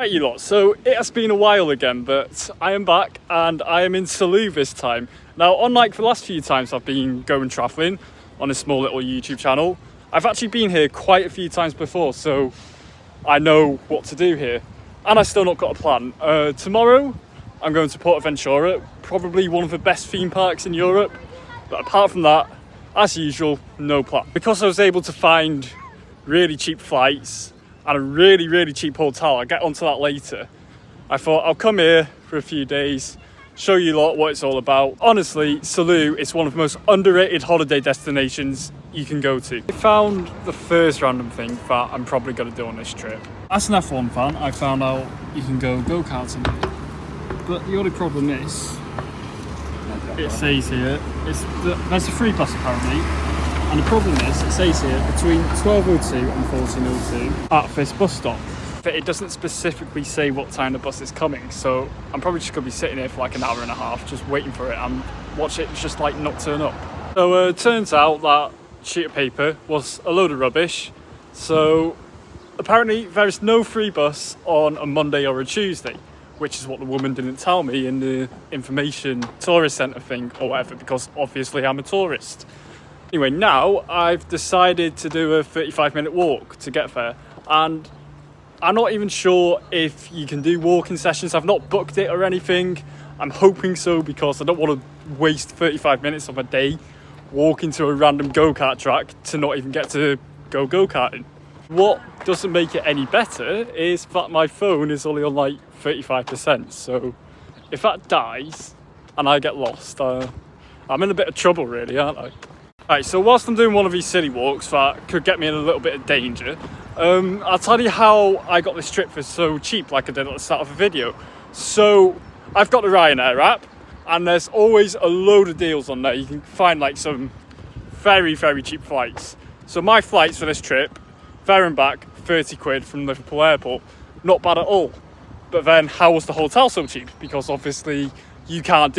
Right, you lot, so it has been a while again, but I am back and I am in Salou this time. Now, unlike the last few times I've been going travelling on a small little YouTube channel, I've actually been here quite a few times before, so I know what to do here. And I still not got a plan. Tomorrow, I'm going to PortAventura, probably one of the best theme parks in Europe. But apart from that, as usual, no plan. Because I was able to find really cheap flights and a really cheap hotel, I'll get onto that later. I thought I'll come here for a few days, show you lot what it's all about. Honestly, Salou is one of the most underrated holiday destinations you can go to. I found the first random thing that I'm probably going to do on this trip. As an F1 fan, I found out you can go go-karting. But the only problem is, it says here, there's a free bus apparently. And the problem is, it says here, between 12:02 and 14:02 at this bus stop. But it doesn't specifically say what time the bus is coming, so I'm probably just going to be sitting here for like an hour and a half, just waiting for it and watch it just like not turn up. So it turns out that sheet of paper was a load of rubbish. So apparently there is no free bus on a Monday or a Tuesday, which is what the woman didn't tell me in the information tourist centre thing or whatever, because obviously I'm a tourist. Anyway, now I've decided to do a 35-minute walk to get there, and I'm not even sure if you can do walking sessions. I've not booked it or anything. I'm hoping so, because I don't want to waste 35 minutes of my day walking to a random go-kart track to not even get to go go-karting. What doesn't make it any better is that my phone is only on like 35%, so if that dies and I get lost, I'm in a bit of trouble really, aren't I? Right, so whilst I'm doing one of these silly walks that could get me in a little bit of danger, I'll tell you how I got this trip for so cheap, like I did at the start of the video. So I've got the Ryanair app, and there's always a load of deals on there. You can find like some very cheap flights. So my flights for this trip, there and back, 30 quid from Liverpool Airport. Not bad at all. But then how was the hotel so cheap? Because obviously you can't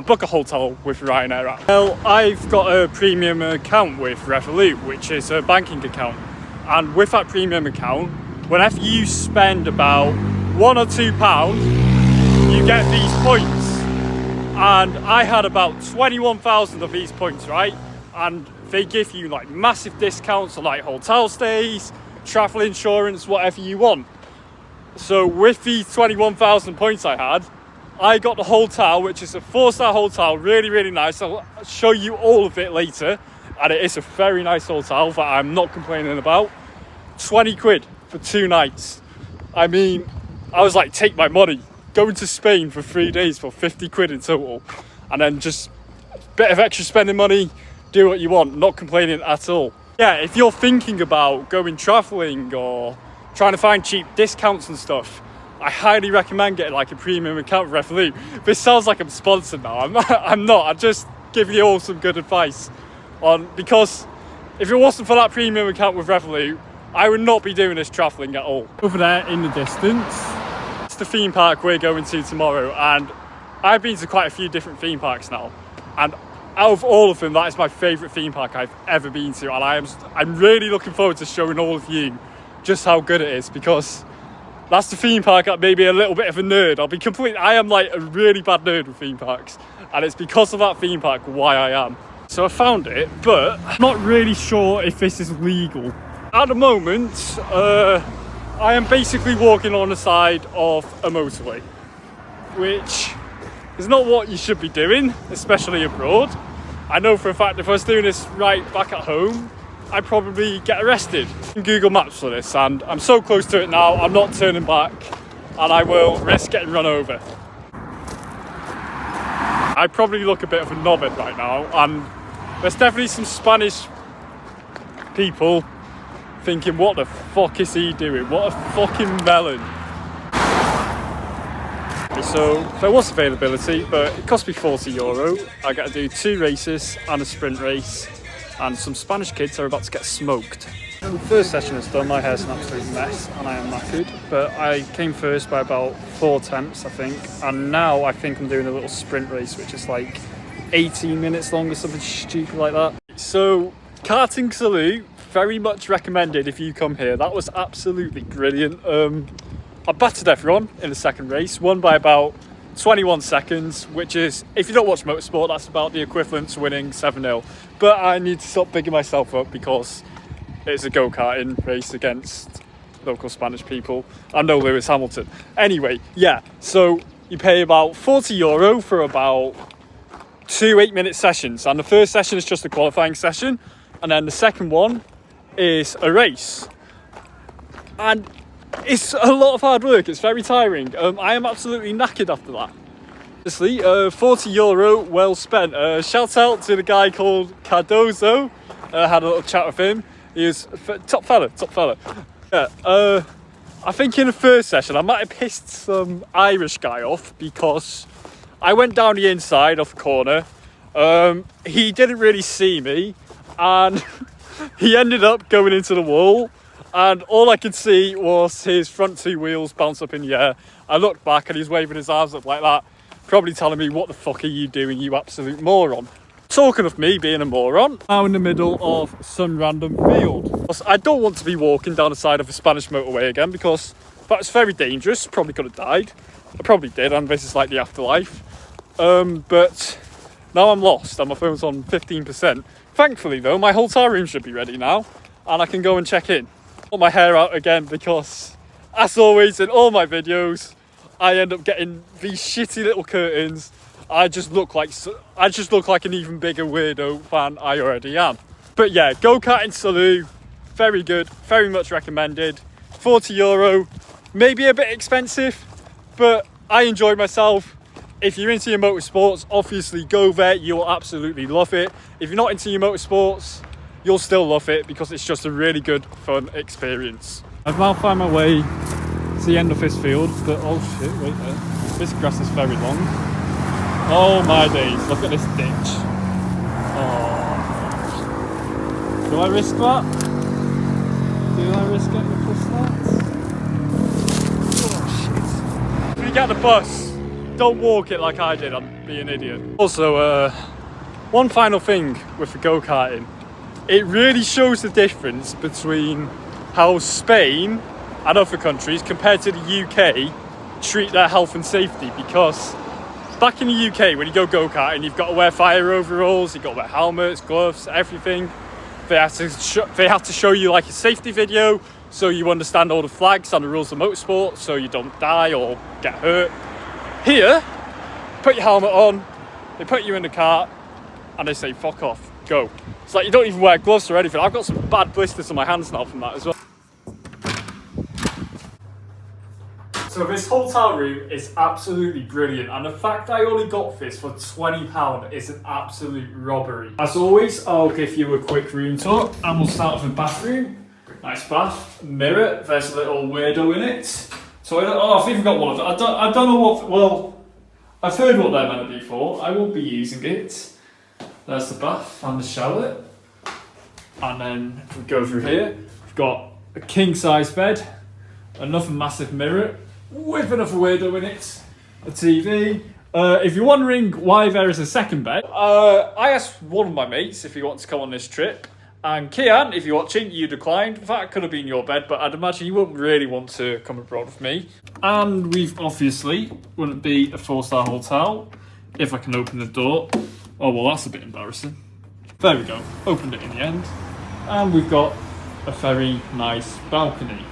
book a hotel with Ryanair app. Well, I've got a premium account with Revolut, which is a banking account. And with that premium account, whenever you spend about £1 or £2, you get these points. And I had about 21,000 of these points, right? And they give you like massive discounts on like hotel stays, travel insurance, whatever you want. So with the 21,000 points I had, I got the hotel, which is a 4-star hotel, really nice. I'll show you all of it later. And it is a very nice hotel that I'm not complaining about. 20 quid for 2 nights. I mean, I was like, take my money. Going to Spain for 3 days for 50 quid in total. And then just a bit of extra spending money, do what you want. Not complaining at all. Yeah, if you're thinking about going travelling or trying to find cheap discounts and stuff, I highly recommend getting like a premium account with Revolut. This sounds like I'm sponsored now. I'm not. I'm just giving you all some good advice because if it wasn't for that premium account with Revolut, I would not be doing this travelling at all. Over there in the distance, it's the theme park we're going to tomorrow, and I've been to quite a few different theme parks now, and out of all of them, that is my favourite theme park I've ever been to, and I'm really looking forward to showing all of you just how good it is, because that's the theme park that made me a little bit of a nerd. I am like a really bad nerd with theme parks, and it's because of that theme park why I am. So I found it, but I'm not really sure if this is legal. At the moment, I am basically walking on the side of a motorway, which is not what you should be doing, especially abroad. I know for a fact if I was doing this right back at home, I'd probably get arrested. Google Maps for this, and I'm so close to it now, I'm not turning back, and I will risk getting run over. I probably look a bit of a knobhead right now, and there's definitely some Spanish people thinking, what the fuck is he doing? What a fucking melon. So there was availability, but it cost me €40. I got to do 2 races and a sprint race, and some Spanish kids are about to get smoked. The first session is done, my hair's an absolute mess and I am knackered, but I came first by about 4 tenths I think, and now I think I'm doing a little sprint race which is like 18 minutes long or something stupid like that. So Karting Salou, very much recommended if you come here. That was absolutely brilliant. I battered everyone in the second race, won by about 21 seconds, which is, if you don't watch motorsport, that's about the equivalent to winning 7-0. But I need to stop bigging myself up because it's a go-karting race against local Spanish people and no Lewis Hamilton. Anyway, yeah, so you pay about €40 for about 2 8-minute sessions, and the first session is just a qualifying session, and then the second one is a race. And it's a lot of hard work, it's very tiring. I am absolutely knackered after that. Honestly, €40 well spent. Shout out to the guy called Cardozo. Had a little chat with him. He was top fella. Yeah, I think in the first session I might have pissed some Irish guy off because I went down the inside off the corner. He didn't really see me, and he ended up going into the wall. And all I could see was his front 2 wheels bounce up in the air. I looked back and he's waving his arms up like that, probably telling me, what the fuck are you doing, you absolute moron. Talking of me being a moron, now in the middle of some random field. I don't want to be walking down the side of a Spanish motorway again because that was very dangerous, probably could have died. I probably did, and this is like the afterlife. But now I'm lost and my phone's on 15%. Thankfully though, my hotel room should be ready now and I can go and check in. Pull my hair out again because, as always in all my videos, I end up getting these shitty little curtains. I just look like an even bigger weirdo than I already am. But yeah, Go-karting Salou, very good, very much recommended. €40, maybe a bit expensive, but I enjoyed myself. If you're into your motorsports, obviously go there, you'll absolutely love it. If you're not into your motorsports, you'll still love it because it's just a really good, fun experience. I've now found my way to the end of this field, but oh shit, wait there. This grass is very long. Oh my days, look at this ditch. Oh. Do I risk that? Do I risk getting across that? Oh shit. If you get the bus, don't walk it like I did, I'd be an idiot. Also, one final thing with the go-karting. It really shows the difference between how Spain and other countries compared to the UK treat their health and safety, because back in the UK when you go go-karting you've got to wear fire overalls, you've got to wear helmets, gloves, everything. They have to show you like a safety video so you understand all the flags and the rules of motorsport so you don't die or get hurt. Here, put your helmet on, they put you in the car and they say fuck off, go. It's like you don't even wear gloves or anything. I've got some bad blisters on my hands now from that as well. So this hotel room is absolutely brilliant, and the fact I only got this for £20 is an absolute robbery. As always, I'll give you a quick room tour and we'll start with the bathroom. Nice bath, mirror, there's a little weirdo in it. Toilet, oh I've even got one of them. I don't know what, well, I've heard what they're meant to be for. I won't be using it. There's the bath and the shower. And then we go through here. We've got a king size bed, another massive mirror with another window in it, a TV. If you're wondering why there is a second bed, I asked one of my mates if he wants to come on this trip. And Kian, if you're watching, you declined. That could have been your bed, but I'd imagine you wouldn't really want to come abroad with me. And we've obviously, wouldn't be a 4-star hotel if I can open the door. Oh, well, that's a bit embarrassing. There we go, opened it in the end. And we've got a very nice balcony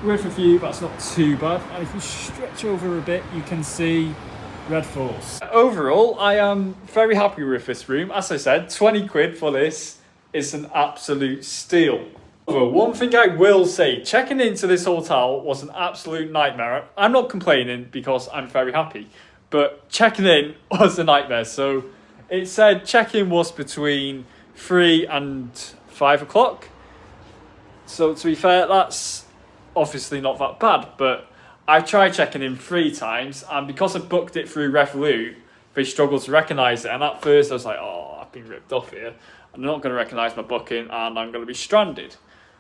with a view that's not too bad. And if you stretch over a bit, you can see Red Force. Overall, I am very happy with this room. As I said, 20 quid for this is an absolute steal. Well, one thing I will say, checking into this hotel was an absolute nightmare. I'm not complaining because I'm very happy, but checking in was a nightmare. So it said check-in was between 3 and 5 o'clock. So to be fair, that's obviously not that bad, but I've tried checking in 3 times, and because I booked it through Revolut, they struggled to recognise it. And at first I was like, oh, I've been ripped off here. I'm not going to recognise my booking and I'm going to be stranded.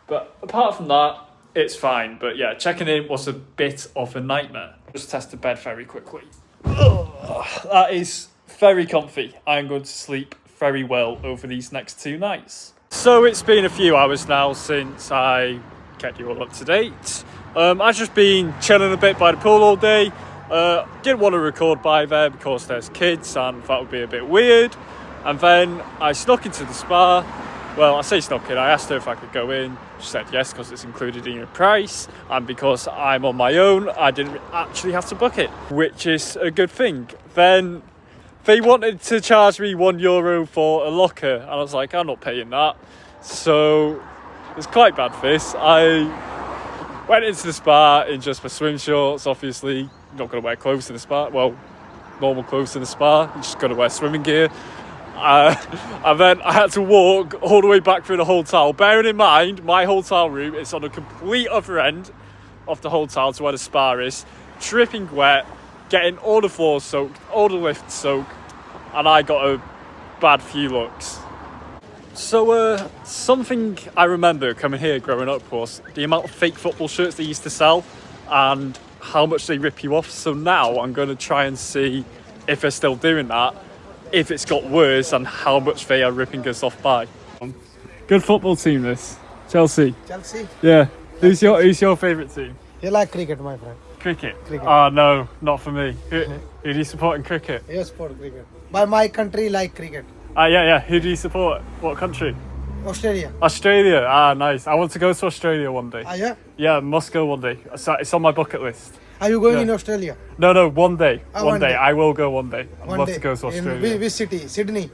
But apart from that, it's fine. But yeah, checking in was a bit of a nightmare. Just test the bed very quickly. Ugh, that is very comfy. I'm going to sleep very well over these next 2 nights. So it's been a few hours now since I kept you all up to date. I've just been chilling a bit by the pool all day. Didn't want to record by there because there's kids and that would be a bit weird. And then I snuck into the spa. Well, I say snuck in, I asked her if I could go in. She said yes because it's included in your price. And because I'm on my own, I didn't actually have to book it, which is a good thing. Then they wanted to charge me €1 for a locker. And I was like, I'm not paying that. So it's quite bad for this. I went into the spa in just my swim shorts, obviously. Not going to wear clothes in the spa. Well, normal clothes in the spa. You're just going to wear swimming gear. And then I had to walk all the way back through the hotel. Bearing in mind, my hotel room is on the complete other end of the hotel to where the spa is. Dripping wet, getting all the floors soaked, all the lifts soaked. And I got a bad few looks. So something I remember coming here growing up was the amount of fake football shirts they used to sell and how much they rip you off. So now I'm going to try and see if they're still doing that, if it's got worse, and how much they are ripping us off by. Good football team, this. Chelsea. Chelsea? Yeah. Who's your favourite team? You like cricket, my friend? Cricket? Cricket. Oh, no, not for me. Who do you support in cricket? Yes, sport cricket. By my country, like cricket. Yeah. Who do you support? What country? Australia. Australia. Ah, nice. I want to go to Australia one day. Yeah? Yeah, must go one day. It's on my bucket list. Are you going in Australia? No, one day. One day. I will go one day. I'd love day. to go to Australia. In which city? Sydney?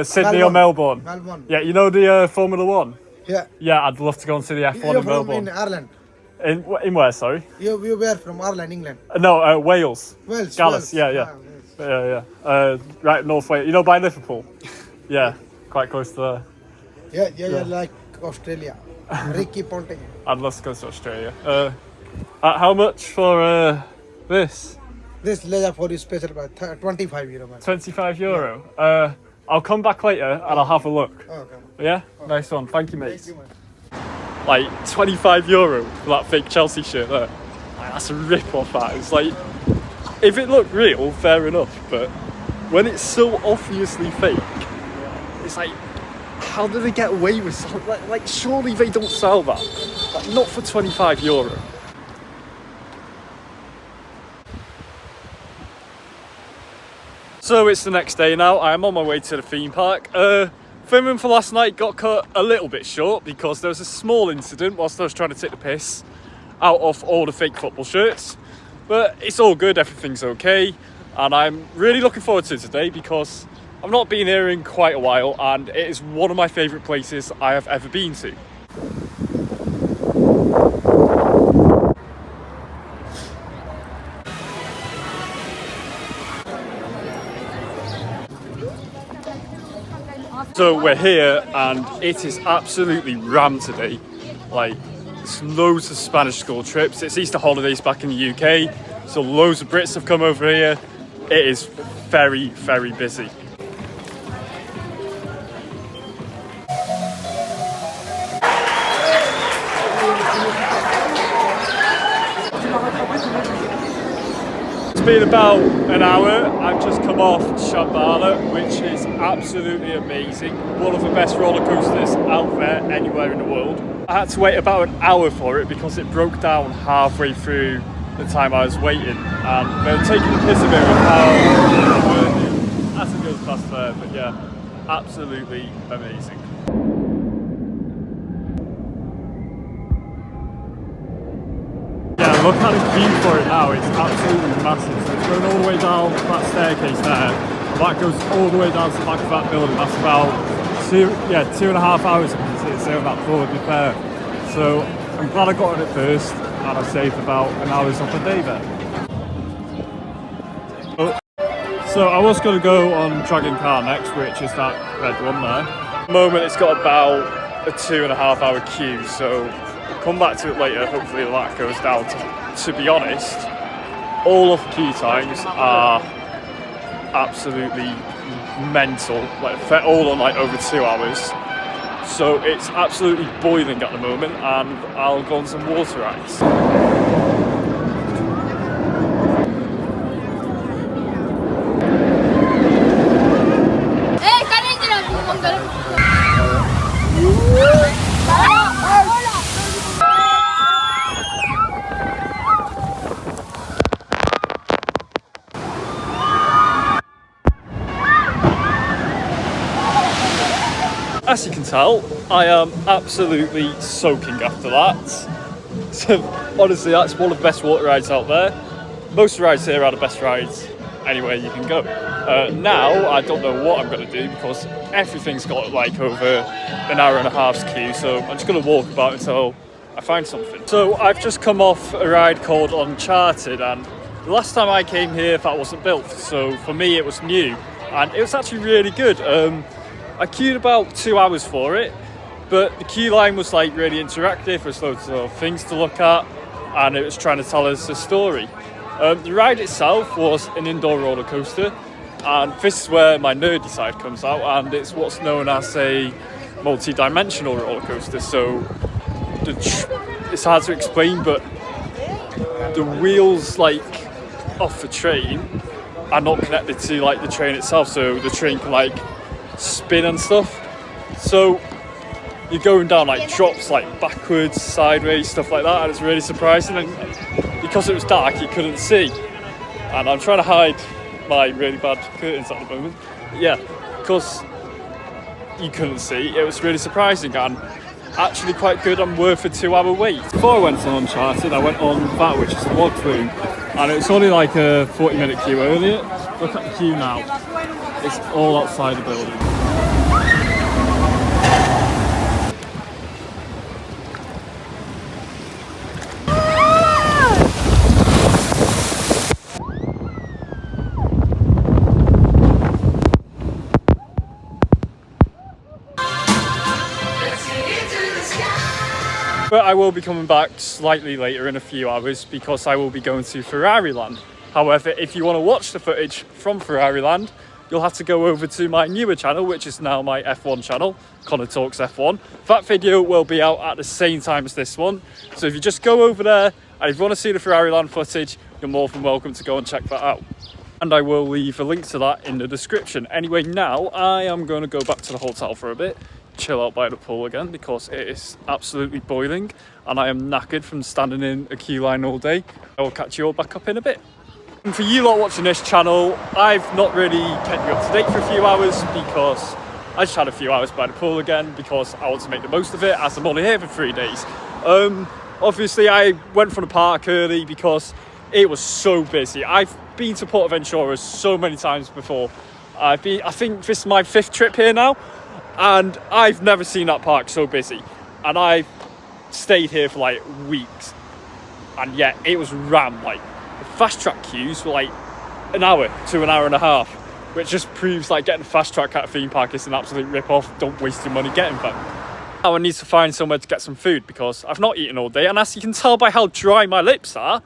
Sydney or Melbourne. Melbourne. Yeah, you know the Formula One? Yeah. Yeah, I'd love to go and see the F1 You're in Melbourne. in Ireland? In where, sorry? You were from Ireland, England? No, Wales. Wales. Gallus, Wales. yeah. Yeah. Right, North Wales. You know, by Liverpool? Yeah, quite close to there. Yeah, like Australia. Ricky Ponting. I'd love to go to Australia. How much for this? This leather for you special by €25, man. €25. Yeah. I'll come back later and I'll have a look. Okay. Yeah? Nice one. Thank you, mate. Thank you, man. Like €25 for that fake Chelsea shirt there. Like, that's a rip off that. It's like, if it looked real, fair enough, but when it's so obviously fake, it's like, how do they get away with something? Like surely they don't sell that. Like, not for €25. So it's the next day now. I am on my way to the theme park. Filming for last night got cut a little bit short because there was a small incident whilst I was trying to take the piss out of all the fake football shirts. But it's all good, everything's okay. And I'm really looking forward to today because I've not been here in quite a while and it is one of my favourite places I have ever been to. So we're here and it is absolutely rammed today. Like, there's loads of Spanish school trips. It's Easter holidays back in the UK, so loads of Brits have come over here. It is very, very busy. It's been about an hour. I've just come off Shambhala, which is absolutely amazing. One of the best roller coasters out there anywhere in the world. I had to wait about an hour for it because it broke down halfway through the time I was waiting. And they're taking the piss a bit with how as it goes past there. But yeah, absolutely amazing. Look at the view for it now, it's absolutely massive. So it's going all the way down that staircase there. That goes all the way down to the back of that building. That's about 2.5 hours I can sit on that floor, to be fair. So I'm glad I got on it first and I saved about an hour's off a day there. So I was going to go on Dragon Car next, which is that red one there. At the moment it's got about a 2.5 hour queue, so come back to it later, hopefully that goes down. To be honest, all of the queue times are absolutely mental. Like, they're all on like over 2 hours. So it's absolutely boiling at the moment and I'll go on some water rides. as you can tell, I am absolutely soaking after that. So honestly, that's one of the best water rides out there. Most rides here are the best rides anywhere you can go. Now I don't know what I'm going to do because everything's got like over an hour and a half's queue, so I'm just going to walk about until I find something. So I've just come off a ride called Uncharted, and the last time I came here that wasn't built, so for me it was new, and it was actually really good. I queued about 2 hours for it, but the queue line was like really interactive. There's loads of things to look at, and it was trying to tell us a story. The ride itself was an indoor roller coaster, and this is where my nerdy side comes out, and it's what's known as a multi-dimensional roller coaster. So it's hard to explain, but the wheels like off the train are not connected to like the train itself, so the train can like spin and stuff. So you're going down like drops like backwards, sideways, stuff like that, and it's really surprising. And because it was dark, you couldn't see, and I'm trying to hide my really bad curtains at the moment. Yeah, because you couldn't see, it was really surprising and actually quite good and worth a 2 hour wait. Before I went on Uncharted, I went on that, which is a walkthrough, and it was only like a 40-minute queue earlier. Look at the queue now, it's all outside the building. But I will be coming back slightly later in a few hours because I will be going to Ferrari Land. However, if you want to watch the footage from Ferrari Land, you'll have to go over to my newer channel, which is now my F1 channel, Connor Talks F1. That video will be out at the same time as this one. So if you just go over there, and if you want to see the Ferrari Land footage, you're more than welcome to go and check that out. And I will leave a link to that in the description. Anyway, now I am going to go back to the hotel for a bit, chill out by the pool again because it is absolutely boiling and I am knackered from standing in a queue line all day. I will catch you all back up in a bit. And for you lot watching this channel, I've not really kept you up to date for a few hours because I just had a few hours by the pool again because I want to make the most of it as I'm only here for 3 days. Obviously I went from the park early because it was so busy. I've been to PortAventura so many times before. I think this is my 5th trip here now, and I've never seen that park so busy. And I stayed here for like weeks, and yet it was rammed. Like the fast track queues were like an hour to an hour and a half, which just proves like getting a fast track at a theme park is an absolute rip-off. Don't waste your money getting them. Now I need to find somewhere to get some food because I've not eaten all day, and as you can tell by how dry my lips are,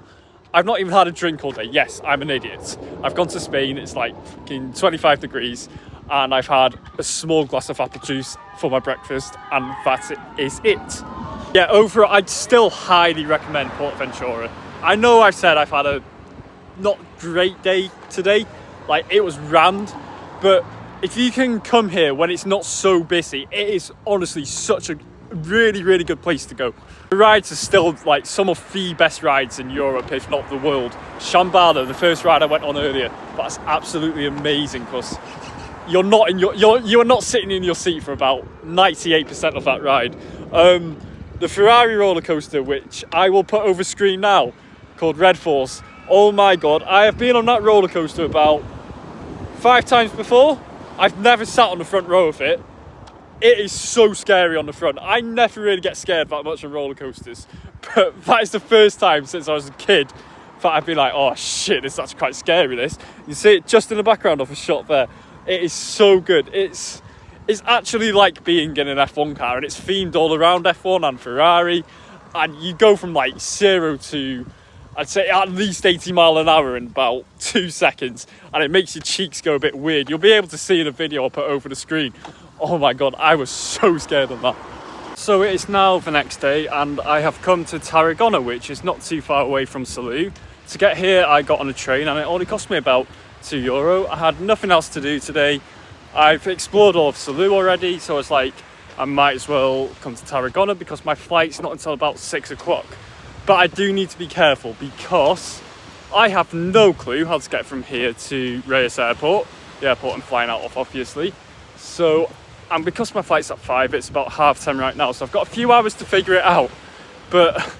I've not even had a drink all day. Yes, I'm an idiot. I've gone to Spain, it's like fucking 25 degrees, and I've had a small glass of apple juice for my breakfast, and that is it. Yeah, overall, I'd still highly recommend PortAventura. I know I've said I've had a not great day today, like it was rammed, but if you can come here when it's not so busy, it is honestly such a really, really good place to go. The rides are still like some of the best rides in Europe, if not the world. Shambhala, the first ride I went on earlier, that's absolutely amazing because you're not sitting in your seat for about 98% of that ride. The Ferrari roller coaster, which I will put over screen now, called Red Force. Oh my god, I have been on that roller coaster about 5 times before. I've never sat on the front row of it. It is so scary on the front. I never really get scared that much on roller coasters, but that is the first time since I was a kid that I've been like, oh shit, this is actually quite scary, this. You see it just in the background of a shot there. It is so good. It's actually like being in an F1 car, and it's themed all around F1 and Ferrari, and you go from like 0 to, I'd say at least 80 mile an hour in about 2 seconds, and it makes your cheeks go a bit weird. You'll be able to see in a video I'll put over the screen. Oh my god, I was so scared of that. So it is now the next day, and I have come to Tarragona, which is not too far away from Salou. To get here, I got on a train, and it only cost me about €2. I had nothing else to do today. I've explored all of Salou already, so it's like I might as well come to Tarragona because my flight's not until about 6 o'clock. But I do need to be careful because I have no clue how to get from here to Reus airport, the airport I'm flying out of, obviously. So and because my flight's at 5, it's about 10:30 right now, so I've got a few hours to figure it out. But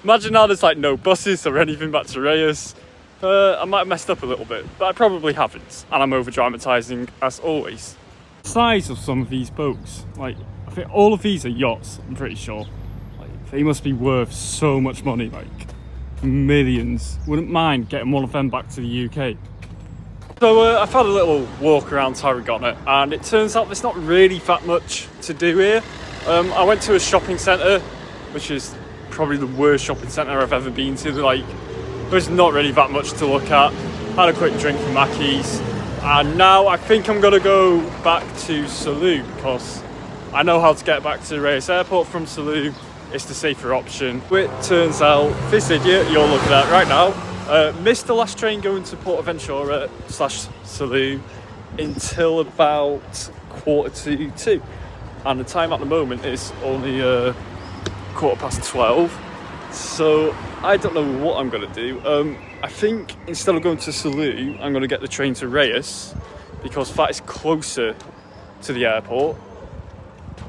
imagine now there's like no buses or anything back to Reus. I might have messed up a little bit, but I probably haven't, and I'm over dramatising as always. The size of some of these boats, like I think all of these are yachts, I'm pretty sure. Like, they must be worth so much money, like millions. Wouldn't mind getting one of them back to the UK. So I've had a little walk around Tarragona, and it turns out there's not really that much to do here. I went to a shopping centre, which is probably the worst shopping centre I've ever been to. Like, there's not really that much to look at. Had a quick drink from Mackey's, and now I think I'm gonna go back to Salou because I know how to get back to Reus Airport from Salou. It's the safer option. It turns out this idiot you're looking at right now missed the last train going to PortAventura / Salou until about 1:45, and the time at the moment is only 12:15. So I don't know what I'm gonna do. I think instead of going to Salou, I'm gonna get the train to Reus because that is closer to the airport.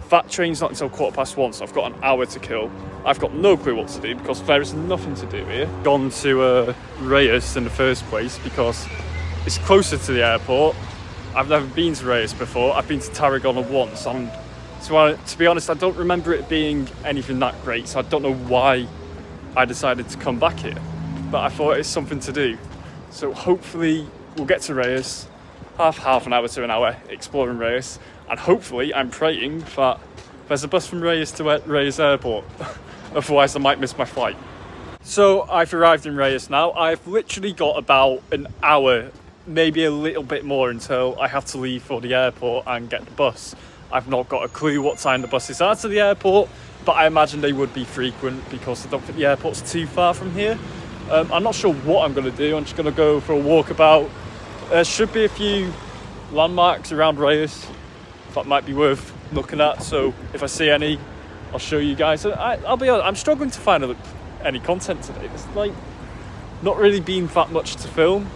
That train's not until 1:15, so I've got an hour to kill. I've got no clue what to do because there is nothing to do here. Gone to Reus in the first place because it's closer to the airport. I've never been to Reus before. I've been to Tarragona once, and to be honest, I don't remember it being anything that great, so I don't know why I decided to come back here. But I thought it's something to do. So hopefully we'll get to Reus, half an hour to an hour exploring Reus, and hopefully I'm praying that there's a bus from Reus to Reus Airport. Otherwise I might miss my flight. So I've arrived in Reus now. I've literally got about an hour, maybe a little bit more, until I have to leave for the airport and get the bus. I've not got a clue what time the buses are to the airport, but I imagine they would be frequent because I don't think the airport's too far from here. I'm not sure what I'm going to do. I'm just going to go for a walkabout. There should be a few landmarks around Reus that might be worth looking at, so if I see any, I'll show you guys. I'll be honest, I'm struggling to find any content today. There's like not really been that much to film.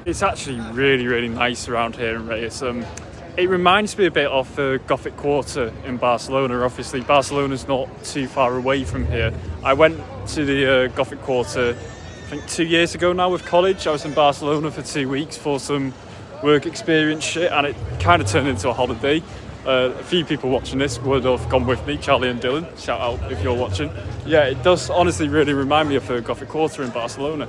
It's actually really nice around here in Reus. It reminds me a bit of the Gothic Quarter in Barcelona. Obviously, Barcelona's not too far away from here. I went to the Gothic Quarter, I think 2 years ago now with college. I was in Barcelona for 2 weeks for some work experience shit, and it kind of turned into a holiday. A few people watching this would have gone with me, Charlie and Dylan. Shout out if you're watching. Yeah, it does honestly really remind me of the Gothic Quarter in Barcelona.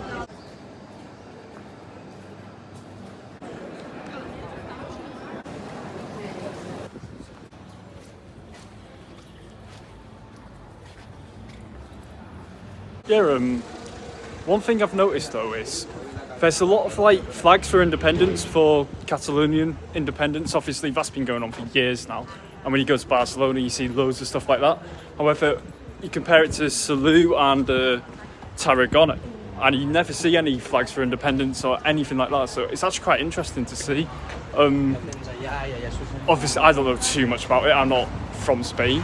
Yeah, one thing I've noticed though is there's a lot of like flags for independence, for Catalonian independence. Obviously that's been going on for years now, and when you go to Barcelona you see loads of stuff like that. However, you compare it to Salou and Tarragona and you never see any flags for independence or anything like that, so it's actually quite interesting to see. Obviously I don't know too much about it, I'm not from Spain,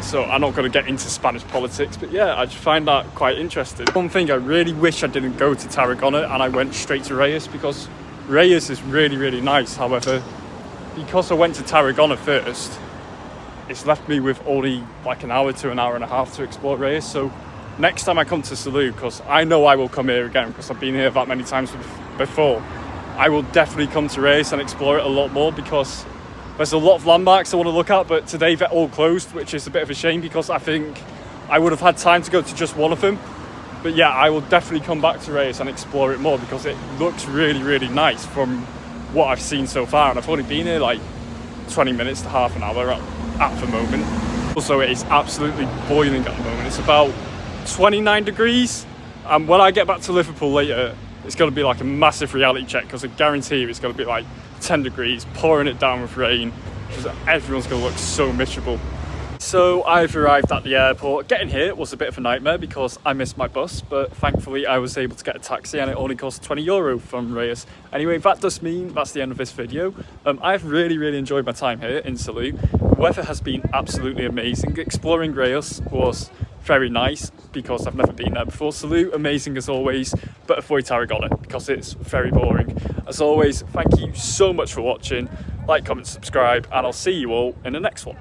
so I'm not going to get into Spanish politics, but yeah, I just find that quite interesting. One thing I really wish I didn't go to Tarragona and I went straight to Reus, because Reus is really nice. However, because I went to Tarragona first, it's left me with only like an hour to an hour and a half to explore Reus. So next time I come to Salou, because I know I will come here again because I've been here that many times before, I will definitely come to Reus and explore it a lot more, because there's a lot of landmarks I want to look at, but today they're all closed, which is a bit of a shame because I think I would have had time to go to just one of them. But yeah, I will definitely come back to Reus and explore it more because it looks really nice from what I've seen so far. And I've only been here like 20 minutes to half an hour at the moment. Also, it is absolutely boiling at the moment. It's about 29 degrees. And when I get back to Liverpool later, it's going to be like a massive reality check, because I guarantee you it's going to be like 10 degrees, pouring it down with rain. Everyone's going to look so miserable. So I've arrived at the airport. Getting here was a bit of a nightmare because I missed my bus, but thankfully I was able to get a taxi and it only cost €20 from Reus. Anyway, that does mean that's the end of this video. I've really enjoyed my time here in Salou. The weather has been absolutely amazing. Exploring Reus was very nice because I've never been there before. Salou, amazing as always, but avoid Tarragona because it's very boring. As always, thank you so much for watching. Like, comment, subscribe, and I'll see you all in the next one.